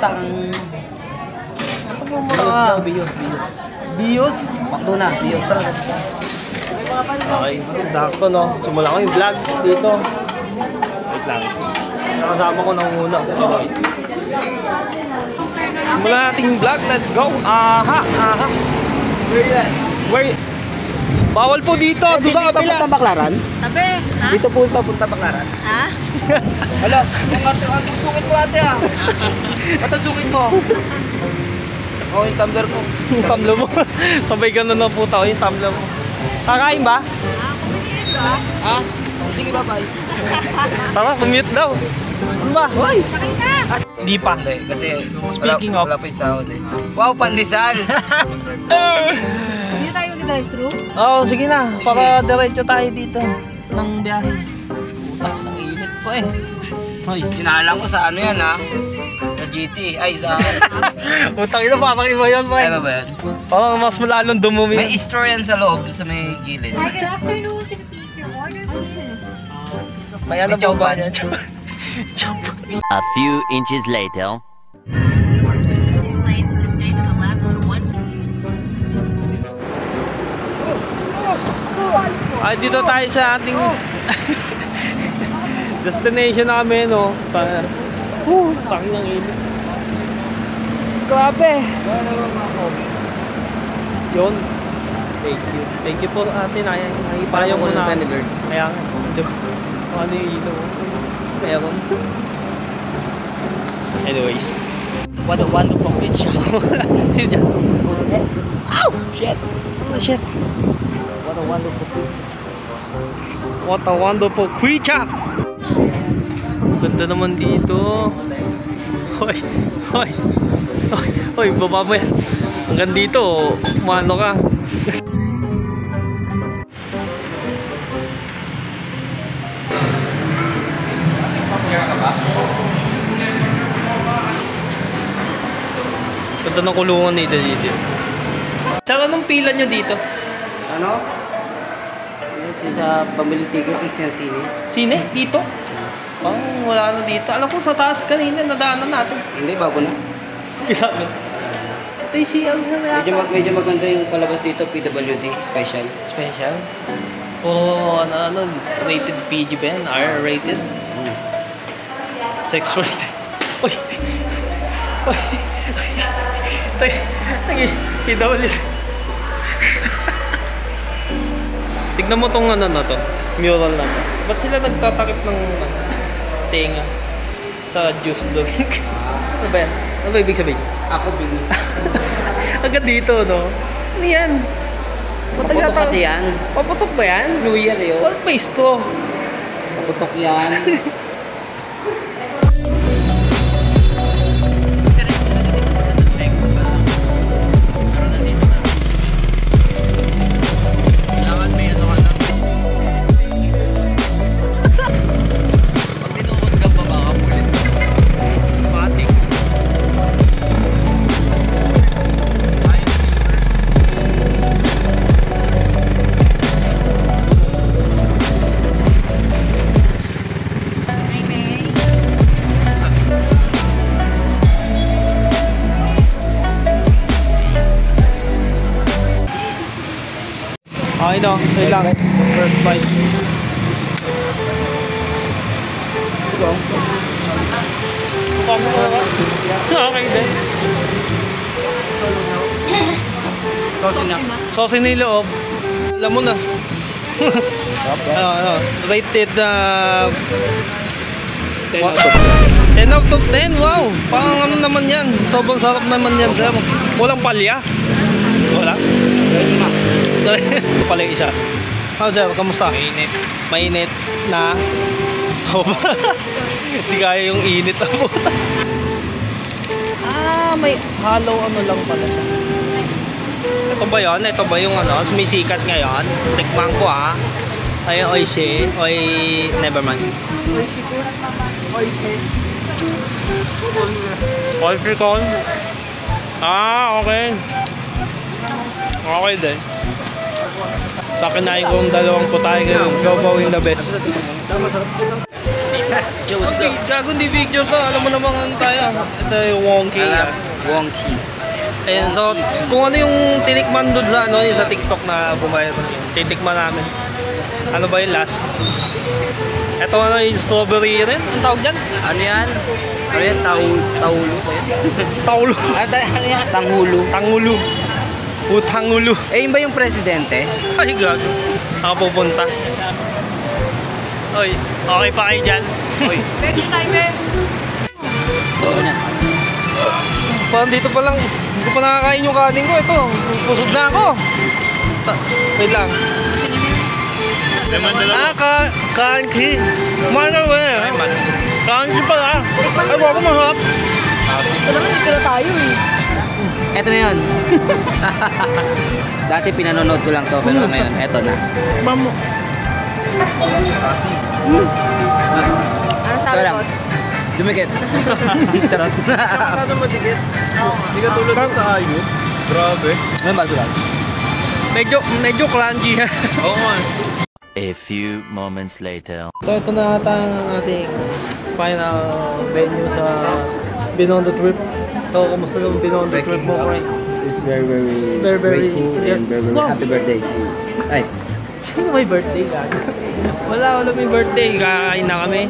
utang. Ano po mura? Bios? Pakdo na, Bios talaga. Okay, dakto no. Simula ko yung vlog dito. Wait lang. Nakasama ko nang muna. Guys. Simula natin yung vlog. Let's go. Aha. Where? Bawal po dito. Doon sa kabila. Punta Baclaran? Tabi, ha? Dito po papunta Baclaran. Ha? Hala, atong mo ate ah. Atong mo. Oh, yung tumbler ko. Yung tumbler mo. Sabay ganun na po tao yung tumbler mo. Kakain ba? Kumikilit ba? Ha? Sige ba, bye. Tara, commute daw. Ano ba? Hoy! Sakin ka! Hindi pa. Hindi, kasi Speaking of. wala pa yung sahod eh. Wow, pandesal! Hindi tayo mag-drive-thru? Oo, sige na. Para diretso tayo dito ng biyahe. Utang ng init pa eh. Hoy. Sinalang ko sa ano yan ha? Sa GT. Ay, sa... Utang ina, parang iba yan pa eh. Ay, ba yan? Parang mas malalong dumumi. May store yan sa loob, sa may gilid. Hi, good afternoon. Can you your order? May ano May ba chowpan. niya? A few inches later. 2 lanes to stay to the left to 1. Ay, dito tayo sa ating destination namin, no? Tangin ng init. Grabe! Yun. Thank you po ate na ipayo mo na. Kaya nga. Ano yung ilaw? Meron. Anyways. What a wonderful picture. Sino dyan? Ow! Shit! Oh shit. What a wonderful picture. What a wonderful creature! Ganda naman dito. Hoy! Hoy! Hoy! Hoy! Baba mo yan. Hanggang dito, umano ka. Ganda ng kulungan dito. Saan anong pila nyo dito? Ano? Yes, sa pamiling ticket is yung sine. Sine? Dito? Wala na dito. Alam ko sa taas kanina, nadaanan natin. Hindi, bago na. Kailangan. Ito yung CL sa Medyo maganda yung palabas dito, PWD, special. Special? O ano, rated PG ba yan? R-rated? Sex rated? Uy! Uy! Kita ulit. Tignan mo tong ano na to, mural na to. Ba't sila nagtatakip ng tenga sa juice doon? Ano ba yan? Ano ba ibig sabihin? Ako, bini. Agad dito, no? Ano yan? Paputok kasi yan. Paputok ba yan? New Year yun. What ba straw? Paputok yan. Okay no, ito lang. First bite. Ito. Okay din. Sauce na yung loob. Alam mo na. Rated 10 out of 10. Wow. Parang ano naman yan. Sobrang sarap naman yan. Walang palya. Wala. Pala yung isa. Sir, kamusta? Mainit. Mainit na sobra. Hindi kaya yung init na po. May hollow ano lang pala siya. Ito ba yun? Ito ba yung ano? Sumisikat ngayon? Tikman ko Ay, oishi. Never mind. Oishi corn? Okay. Okay din. Sa kinain ko yung dalawang putay ngayon. Siopaw yung the best. Yo, what's Okay, up? gago hindi picture to. Alam mo naman ano tayo. Ito yung wonky. Wonky. Ayan, so kung ano yung tinikman doon sa ano, yung sa TikTok na bumayad yun, titikman namin. Ano ba yung last? Ito ano yung strawberry rin? Ang tawag dyan? Ano yan? Ano yan? Taulo ba yan? Taulo. Ano yan? Tanghulo. Tangulo. Utangulo. Eh, yun ba yung presidente? Ay, gago. Ako pupunta. Oy, okay pa kayo dyan? Oy. Pwede tayo, Bek. Parang dito pa lang, hindi ko pa nakakain yung kanin ko. Ito, pusog na ako. Wait lang. Kanki. Kumain ka ba eh? Kanki pala. Ay, wako mahap. Ito naman, hindi ko na tayo eh. Eto na yun. Dati pinanonood ko lang to, pero ngayon, eto na. Mamo. Ano sabi, Wala. boss? Dumikit. Charot. Masyado madikit. Oo. Hindi ka tulad sa ayos. Grabe. Ano ba lang? Medyo crunchy. Oo nga. A few moments later. So ito na ata ang ating final venue sa Binondo trip. So kumusta naman Binondo trip mo, Frank? It's very Very, grateful yeah. and very No. happy birthday to you. Ay, Sino may birthday ka? Wala may birthday. Kakain na kami.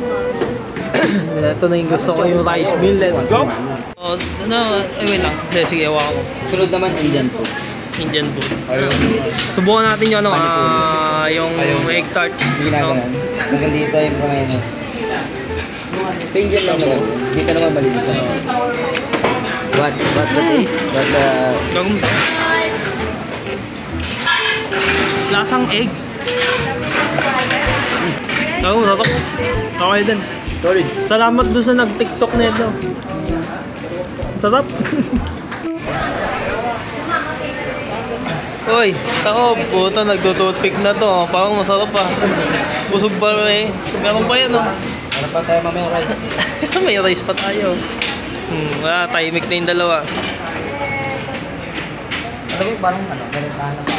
Ito na yung gusto ko, yung rice meal. Let's go! Oh, wait lang. Hindi, sige, awa ko. sunod naman Indian food. Indian food. Subukan natin yung ano, yung egg tart. Hindi na ganun. Hanggang dito yung kumain niya. Sa Indian lang naman. Dito naman malinis. What the taste? Gagawin. Lasang egg. Gagawin, tatok. Okay din. Sorry. Salamat doon sa nag-tiktok na ito. Sarap. Uy, taob. Puta, nagtututpick na to. Parang masarap pa. Busog pa eh. Meron pa yan oh. Ano pa tayo mamaya rice? May rice pa tayo. Wala, timing na yung dalawa. Ano ba parang ano? Meron na pa.